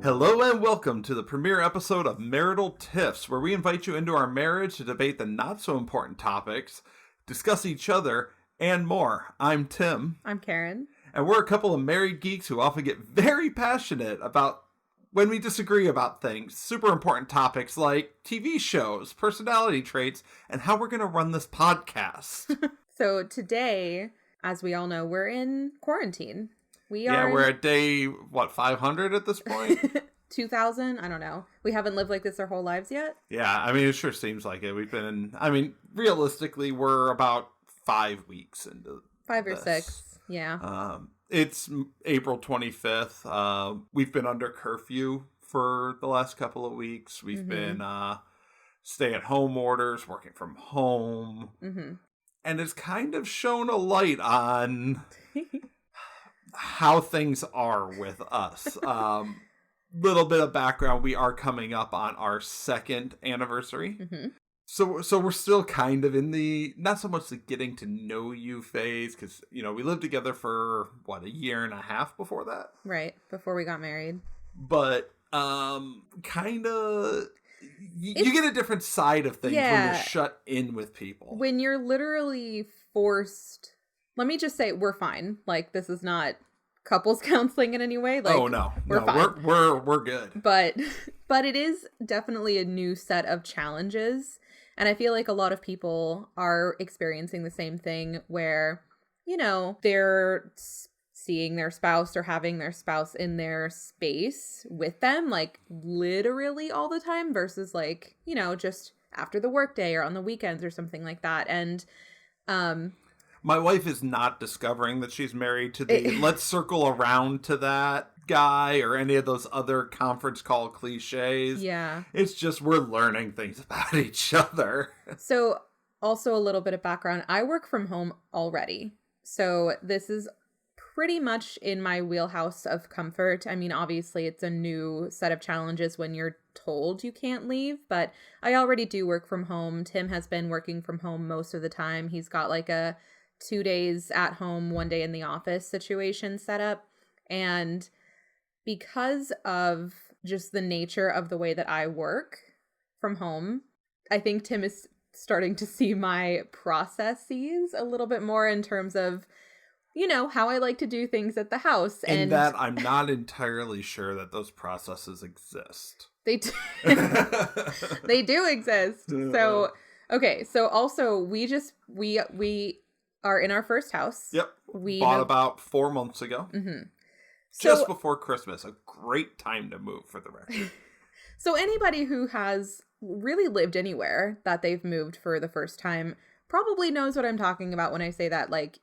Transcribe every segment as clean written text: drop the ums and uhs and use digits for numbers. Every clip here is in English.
Hello and welcome to the premiere episode of Marital Tiffs, where we invite you into our marriage to debate the not-so-important topics, discuss each other, and more. I'm Tim. I'm Karen. And we're a couple of married geeks who often get very passionate about when we disagree about things. Super important topics like TV shows, personality traits, and how we're going to run this podcast. So today, as we all know, we're in quarantine. We're at day, 500 at this point? 2000? I don't know. We haven't lived like this our whole lives yet? Yeah, I mean, it sure seems like it. Realistically, we're about 5 weeks into 5 or 6, yeah. It's April 25th. We've been under curfew for the last couple of weeks. We've been stay-at-home orders, working from home. And it's kind of shown a light on how things are with us. Little bit of background, we are coming up on our 2nd anniversary. So we're still kind of in the, not so much the getting to know you phase, because, we lived together for, a year and a half before that? Right, before we got married. But, kind of, you get a different side of things when you're shut in with people. When you're literally forced, let me just say, we're fine. Like, this is not couples counseling in any way. Like, oh, no. We're fine. We're good. But it is definitely a new set of challenges. And I feel like a lot of people are experiencing the same thing where, they're seeing their spouse or having their spouse in their space with them, like literally all the time versus like, just after the workday or on the weekends or something like that. And, my wife is not discovering that she's married to the let's circle around to that guy or any of those other conference call cliches. Yeah. It's just we're learning things about each other. So also a little bit of background. I work from home already. So this is pretty much in my wheelhouse of comfort. I mean, obviously it's a new set of challenges when you're told you can't leave, but I already do work from home. Tim has been working from home most of the time. He's got like a 2 days at home, 1 day in the office situation set up. And because of just the nature of the way that I work from home, I think Tim is starting to see my processes a little bit more in terms of, how I like to do things at the house. And that I'm not entirely sure that those processes exist. They do. They do exist. So, okay. So also we are in our first house. Yep. We bought about 4 months ago. Just before Christmas. A great time to move, for the record. So anybody who has really lived anywhere that they've moved for the first time probably knows what I'm talking about when I say that. Like,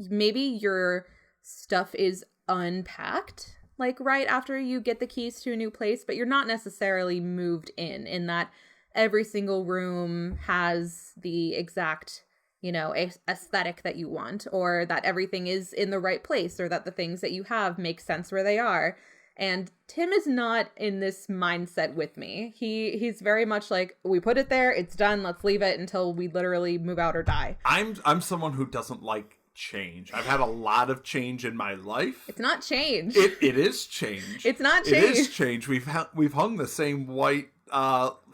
maybe your stuff is unpacked, like right after you get the keys to a new place, but you're not necessarily moved in that every single room has the exact aesthetic that you want, or that everything is in the right place, or that the things that you have make sense where they are. And Tim is not in this mindset with me. He's very much like, we put it there, it's done, let's leave it until we literally move out or die. I'm someone who doesn't like change. I've had a lot of change in my life. It's not change. It is change. It's not change. It is change. We've hung the same white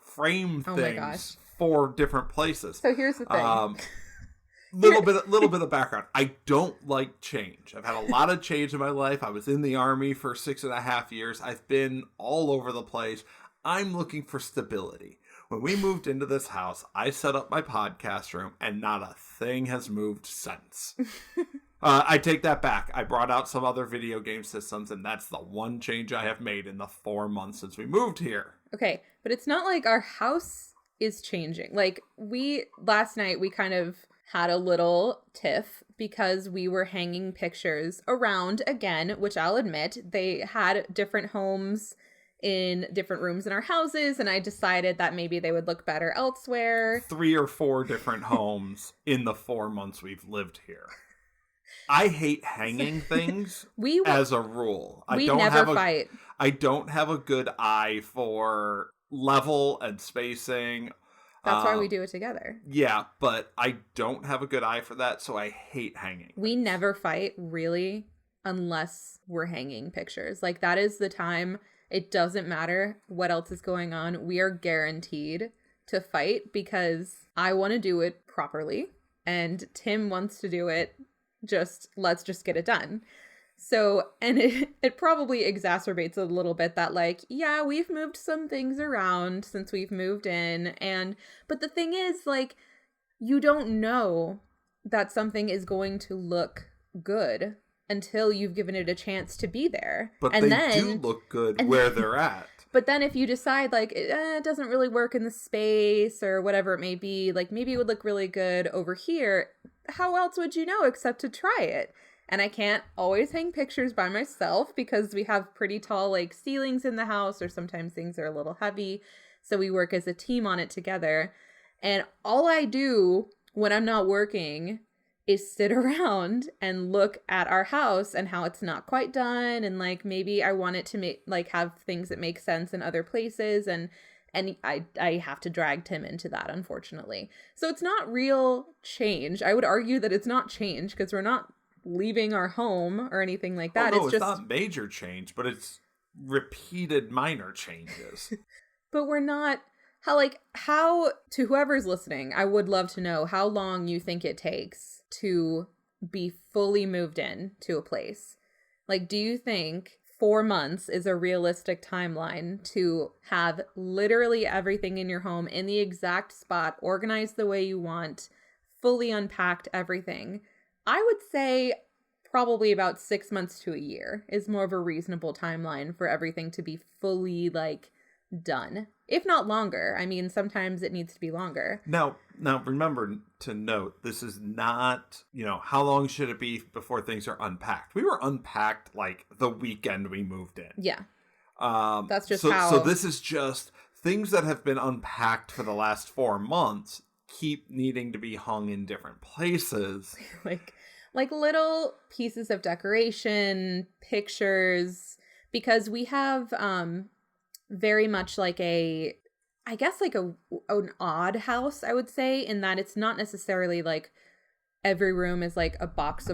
frame things 4 different places. So here's the thing. Little bit of background. I don't like change. I've had a lot of change in my life. I was in the Army for 6.5 years. I've been all over the place. I'm looking for stability. When we moved into this house, I set up my podcast room, and not a thing has moved since. I take that back. I brought out some other video game systems, and that's the one change I have made in the 4 months since we moved here. Okay, but it's not like our house is changing. Like, last night, we kind of had a little tiff because we were hanging pictures around again, which I'll admit, they had different homes in different rooms in our houses, and I decided that maybe they would look better elsewhere. 3 or 4 different homes in the 4 months we've lived here. I hate hanging things as a rule. We never fight. I don't have a good eye for level and spacing. That's why we do it together. Yeah, but I don't have a good eye for that, so I hate hanging. We never fight, really, unless we're hanging pictures. Like, that is the time It doesn't matter what else is going on. We are guaranteed to fight because I want to do it properly and Tim wants to do it. Let's just get it done. So, and it probably exacerbates a little bit that like, yeah, we've moved some things around since we've moved in. But the thing is, like, you don't know that something is going to look good until you've given it a chance to be there. But they do look good where they're at. But then if you decide like it doesn't really work in the space or whatever it may be, like maybe it would look really good over here, how else would you know except to try it? And I can't always hang pictures by myself because we have pretty tall like ceilings in the house, or sometimes things are a little heavy. So we work as a team on it together. And all I do when I'm not working is sit around and look at our house and how it's not quite done. And like, maybe I want it to make like have things that make sense in other places. And I have to drag Tim into that, unfortunately. So it's not real change. I would argue that it's not change because we're not leaving our home or anything like that. Oh, no, it's not major change, but it's repeated minor changes. But we're not, how, to whoever's listening, I would love to know how long you think it takes to be fully moved in to a place. Like, do you think 4 months is a realistic timeline to have literally everything in your home in the exact spot, organized the way you want, fully unpacked everything? I would say probably about 6 months to a year is more of a reasonable timeline for everything to be fully like done, if not longer. I mean, sometimes it needs to be longer. Now remember to note, this is not, how long should it be before things are unpacked? We were unpacked like the weekend we moved in. Yeah. That's just So this is just things that have been unpacked for the last 4 months keep needing to be hung in different places. like little pieces of decoration, pictures, because we have very much like an odd house, I would say, in that it's not necessarily like every room is like a box,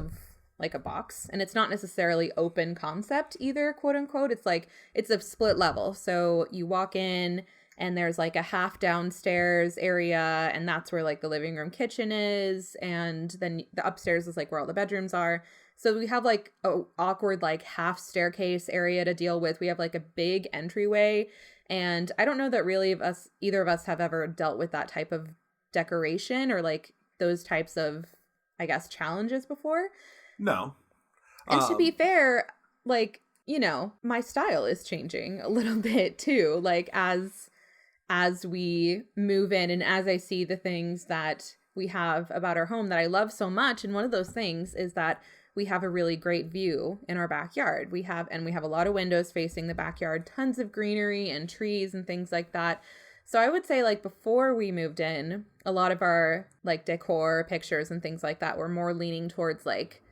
and it's not necessarily open concept either, quote unquote. It's like it's a split level. So you walk in and there's like a half downstairs area, and that's where like the living room kitchen is, and then the upstairs is like where all the bedrooms are. So we have like a awkward like half staircase area to deal with. We have like a big entryway, and I don't know that really either of us have ever dealt with that type of decoration or like those types of, I guess, challenges before. No. And to be fair, like, my style is changing a little bit too, like as we move in and as I see the things that we have about our home that I love so much. And one of those things is that we have a really great view in our backyard. We have a lot of windows facing the backyard, tons of greenery and trees and things like that. So I would say like before we moved in, a lot of our like decor pictures and things like that were more leaning towards like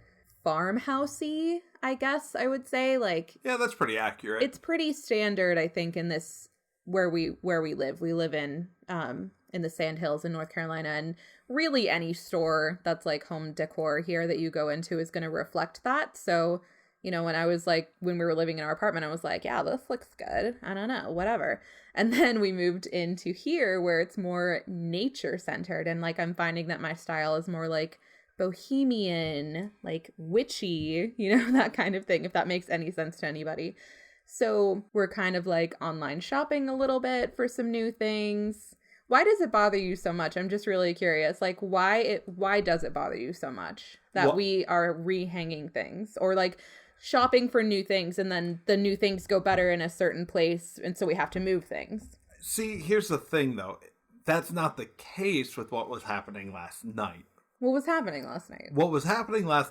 farmhousey, I guess I would say. Like, yeah, that's pretty accurate. It's pretty standard, I think, in this where we live. We live in the Sandhills in North Carolina, and really any store that's like home decor here that you go into is going to reflect that. So, when we were living in our apartment, I was like, yeah, this looks good. I don't know, whatever. And then we moved into here where it's more nature centered. And like, I'm finding that my style is more like bohemian, like witchy, that kind of thing, if that makes any sense to anybody. So we're kind of like online shopping a little bit for some new things. Why does it bother you so much? I'm just really curious. Like, why does it bother you so much that we are rehanging things or like shopping for new things and then the new things go better in a certain place and so we have to move things? See, here's the thing though. That's not the case with what was happening last night. What was happening last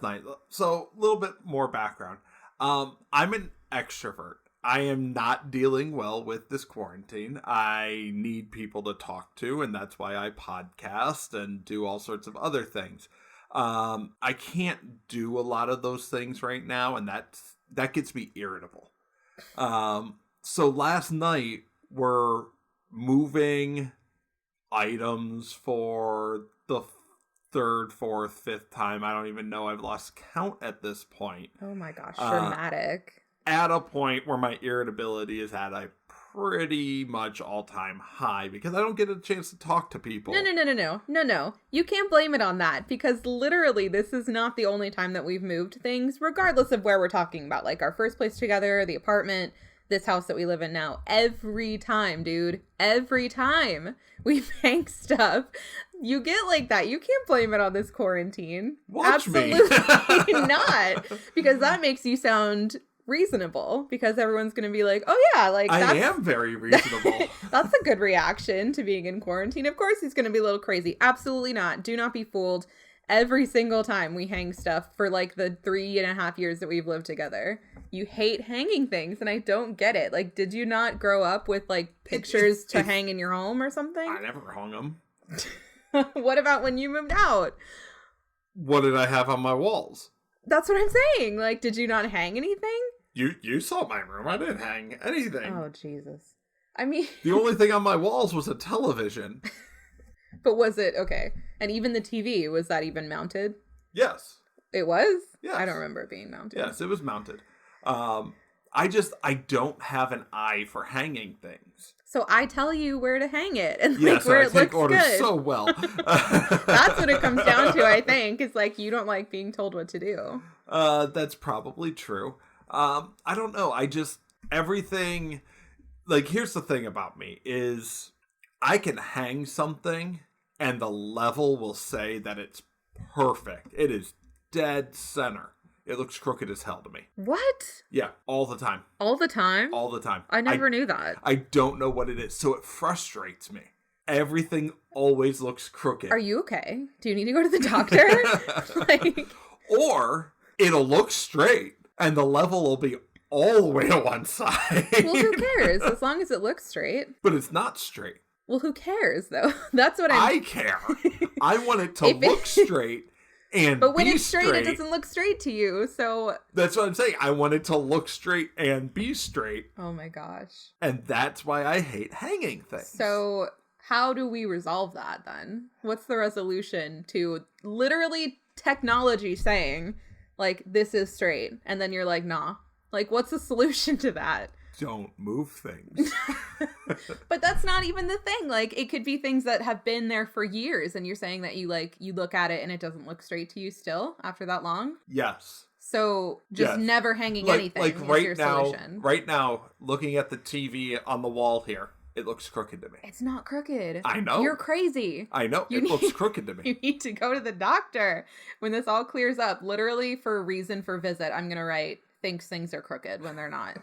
night? So, a little bit more background. I'm an extrovert. I am not dealing well with this quarantine. I need people to talk to, and that's why I podcast and do all sorts of other things. I can't do a lot of those things right now, and that gets me irritable. So last night, we're moving items for the third, fourth, fifth time. I don't even know. I've lost count at this point. Oh my gosh, dramatic. at a point where my irritability is at a pretty much all-time high because I don't get a chance to talk to people. No. You can't blame it on that because literally this is not the only time that we've moved things, regardless of where we're talking about. Like our first place together, the apartment, this house that we live in now. Every time, dude. Every time we hang stuff, you get like that. You can't blame it on this quarantine. Watch Absolutely me. not. Because that makes you sound reasonable because everyone's going to be like, oh yeah, like I am very reasonable. That's a good reaction to being in quarantine. Of course he's going to be a little crazy. Absolutely not. Do not be fooled. Every single time we hang stuff for like the 3.5 years that we've lived together, you hate hanging things and I don't get it. Like, did you not grow up with like pictures to hang in your home or something? I never hung them. What about when you moved out? What did I have on my walls? That's what I'm saying. Like, did you not hang anything? You saw my room. I didn't hang anything. Oh, Jesus. I mean... The only thing on my walls was a television. But was it... Okay. And even the TV, was that even mounted? Yes. It was? Yes. I don't remember it being mounted. Yes, it was mounted. I don't have an eye for hanging things. So I tell you where to hang it and like yes, where I it take looks orders good. so well. That's what it comes down to, I think. It's like you don't like being told what to do. That's probably true. I don't know. Everything, like, here's the thing about me is I can hang something and the level will say that it's perfect. It is dead center. It looks crooked as hell to me. What? Yeah, all the time. All the time? All the time. I never knew that. I don't know what it is, so it frustrates me. Everything always looks crooked. Are you okay? Do you need to go to the doctor? Like... Or it'll look straight and the level will be all the way to one side. Well, who cares? As long as it looks straight. But it's not straight. Well, who cares, though? That's what I care. I want it to look straight and But when be it's straight, it doesn't look straight to you, so... That's what I'm saying. I want it to look straight and be straight. Oh my gosh. And that's why I hate hanging things. So how do we resolve that, then? What's the resolution to literally technology saying, like, this is straight, and then you're like, nah. Like, what's the solution to that? Don't move things. But that's not even the thing. Like, it could be things that have been there for years, and you're saying that you look at it and it doesn't look straight to you still after that long? Yes. So just never hanging anything is your solution. Right now, looking at the TV on the wall here, it looks crooked to me. It's not crooked. I know. You're crazy. I know. It looks crooked to me. You need to go to the doctor when this all clears up. Literally, for reason for visit, I'm going to write, thinks things are crooked when they're not.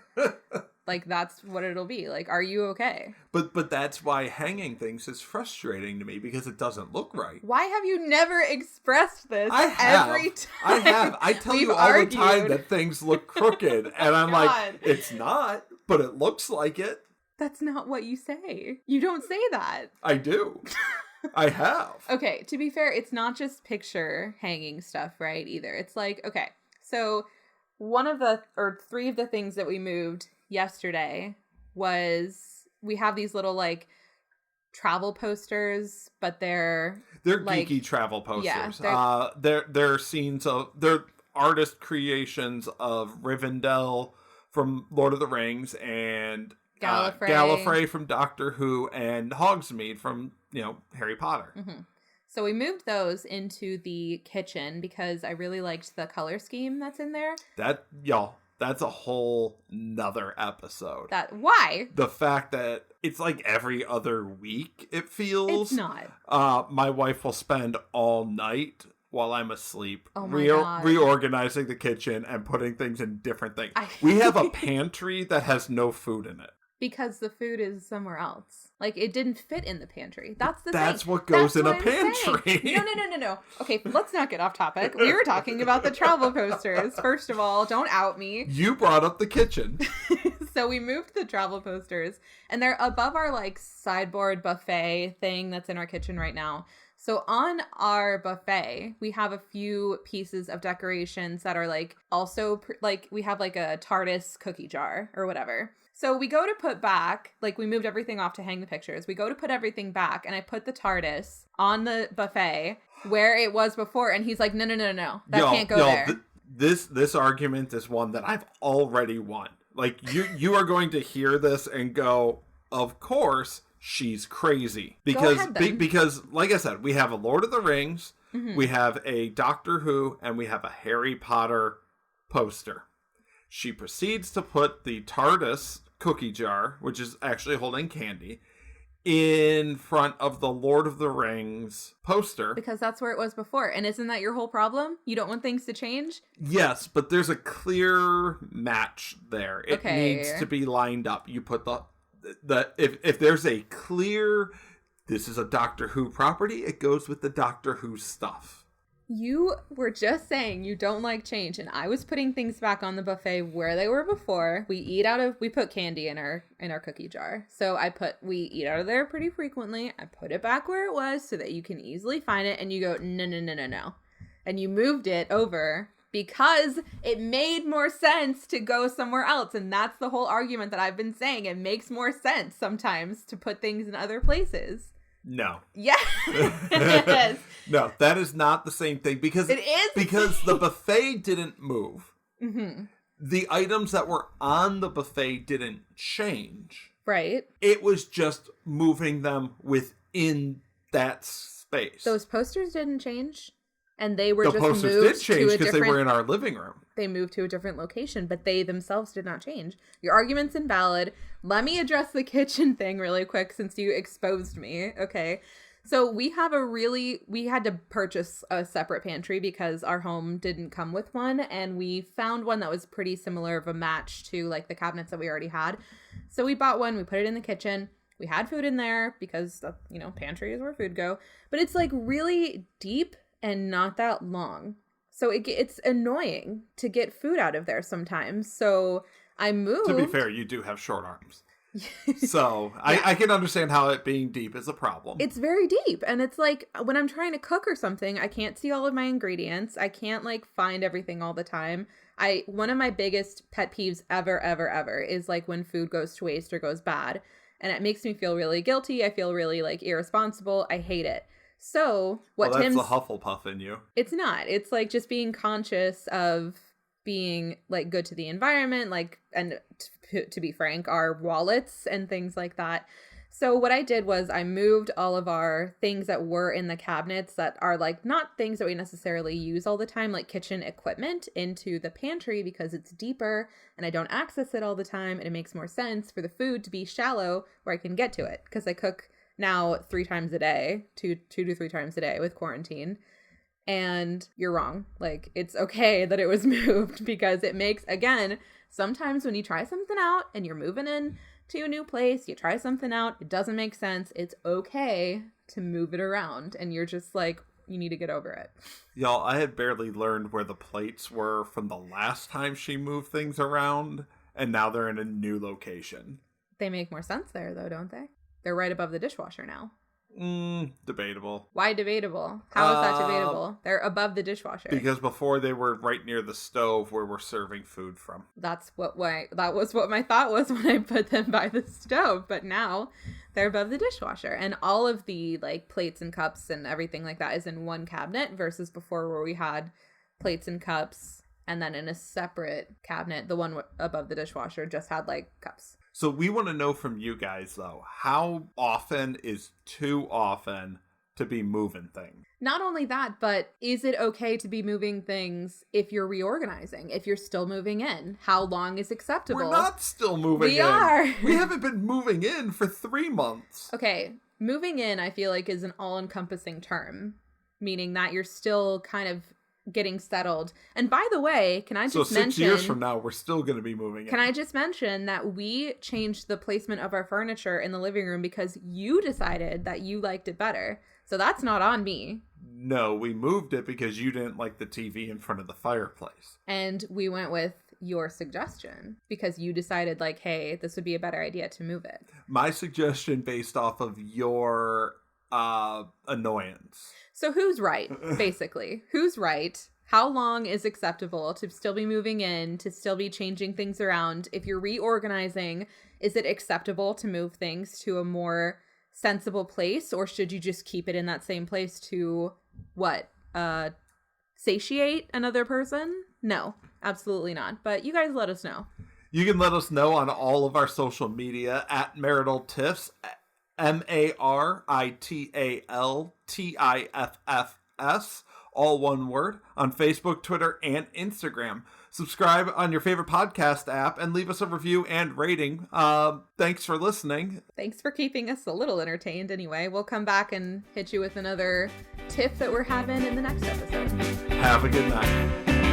Like, that's what it'll be. Like, are you okay? But that's why hanging things is frustrating to me because it doesn't look right. Why have you never expressed this every time? I have. I tell you all the time that things look crooked. And I'm like, it's not, but it looks like it. That's not what you say. You don't say that. I do. I have. Okay, to be fair, it's not just picture hanging stuff, right, either. It's like, okay, so three of the things that we moved yesterday was we have these little like travel posters, but they're like, geeky travel posters. Yeah, they're scenes of they're artist creations of Rivendell from Lord of the Rings and Gallifrey from Doctor Who and Hogsmeade from Harry Potter. Mm-hmm. So we moved those into the kitchen because I really liked the color scheme that's in there. That's a whole nother episode. Why? The fact that it's like every other week, it feels. It's not. My wife will spend all night while I'm asleep God. reorganizing the kitchen and putting things in different things. We have a pantry that has no food in it. Because the food is somewhere else. Like, it didn't fit in the pantry. That's the thing. That's what goes in a pantry. No. Okay, let's not get off topic. We were talking about the travel posters. First of all, don't out me. You brought up the kitchen. So we moved the travel posters, and they're above our, like, sideboard buffet thing that's in our kitchen right now. So on our buffet, we have a few pieces of decorations that are, like, also, like, we have, like, a TARDIS cookie jar or whatever. So we go to put back, like, we moved everything off to hang the pictures. We go to put everything back, and I put the TARDIS on the buffet where it was before, and he's like, no. That can't go there. This argument is one that I've already won. Like, you are going to hear this and go, of course she's crazy. Because because like I said, we have a Lord of the Rings, we have a Doctor Who, and we have a Harry Potter poster. She proceeds to put the TARDIS cookie jar, which is actually holding candy, in front of the Lord of the Rings poster. Because that's where it was before. And isn't that your whole problem? You don't want things to change? Yes, but there's a clear match there. It needs to be lined up. You put the if there's a clear, this is a Doctor Who property, it goes with the Doctor Who stuff. You were just saying you don't like change, and I was putting things back on the buffet where they were before. We put candy in our cookie jar. So we eat out of there pretty frequently. I put it back where it was so that you can easily find it, and you go, no. And you moved it over because it made more sense to go somewhere else. And that's the whole argument that I've been saying. It makes more sense sometimes to put things in other places. No. Yes. No, that is not the same thing because it is because the buffet didn't move. Mm-hmm. The items that were on the buffet didn't change. Right. It was just moving them within that space. Those posters didn't change, and they were the just posters moved did change because they were in our living room. They moved to a different location, but they themselves did not change. Your argument's invalid. Let me address the kitchen thing really quick since you exposed me. Okay. So we had to purchase a separate pantry because our home didn't come with one. And we found one that was pretty similar of a match to like the cabinets that we already had. So we bought one, we put it in the kitchen. We had food in there because, pantry is where food go. But it's like really deep and not that long. So it's annoying to get food out of there sometimes. So I moved. To be fair, you do have short arms. So yeah. I can understand how it being deep is a problem. It's very deep. And it's like when I'm trying to cook or something, I can't see all of my ingredients. I can't find everything all the time. One of my biggest pet peeves ever is like when food goes to waste or goes bad. And it makes me feel really guilty. I feel really irresponsible. I hate it. So that's the Hufflepuff in you. It's not. It's like just being conscious of being good to the environment, and to be frank, our wallets and things like that. So what I did was I moved all of our things that were in the cabinets that are not things that we necessarily use all the time, like kitchen equipment, into the pantry because it's deeper and I don't access it all the time, and it makes more sense for the food to be shallow where I can get to it because I cook now 3 times a day, two to 3 times a day with quarantine. And you're wrong. It's okay that it was moved because it makes, again, sometimes when you try something out and you're moving in to a new place, you try something out, it doesn't make sense. It's okay to move it around. And you're just you need to get over it. Y'all, I had barely learned where the plates were from the last time she moved things around. And now they're in a new location. They make more sense there though, don't they? They're right above the dishwasher now. Debatable. Why debatable? How is that debatable? They're above the dishwasher. Because before they were right near the stove where we're serving food from. That was what my thought was when I put them by the stove. But now they're above the dishwasher. And all of the plates and cups and everything like that is in one cabinet versus before where we had plates and cups and then in a separate cabinet, the one above the dishwasher just had cups. So we want to know from you guys, though, how often is too often to be moving things? Not only that, but is it okay to be moving things if you're reorganizing, if you're still moving in? How long is acceptable? We're not still moving in. We are. We haven't been moving in for 3 months. Okay, moving in, I feel is an all-encompassing term, meaning that you're still kind of getting settled. And by the way, can I just mention... So 6 years from now, we're still going to be moving in. Can I just mention that we changed the placement of our furniture in the living room because you decided that you liked it better. So that's not on me. No, we moved it because you didn't like the TV in front of the fireplace. And we went with your suggestion because you decided hey, this would be a better idea to move it. My suggestion based off of your annoyance. So who's right, basically? Who's right? How long is acceptable to still be moving in, to still be changing things around? If you're reorganizing, is it acceptable to move things to a more sensible place? Or should you just keep it in that same place to, satiate another person? No, absolutely not. But you guys let us know. You can let us know on all of our social media at Marital Tiffs, MaritalTiffs, all one word, on Facebook, Twitter, and Instagram. Subscribe on your favorite podcast app and leave us a review and rating. Thanks for listening. Thanks for keeping us a little entertained anyway. We'll come back and hit you with another tip that we're having in the next episode. Have a good night.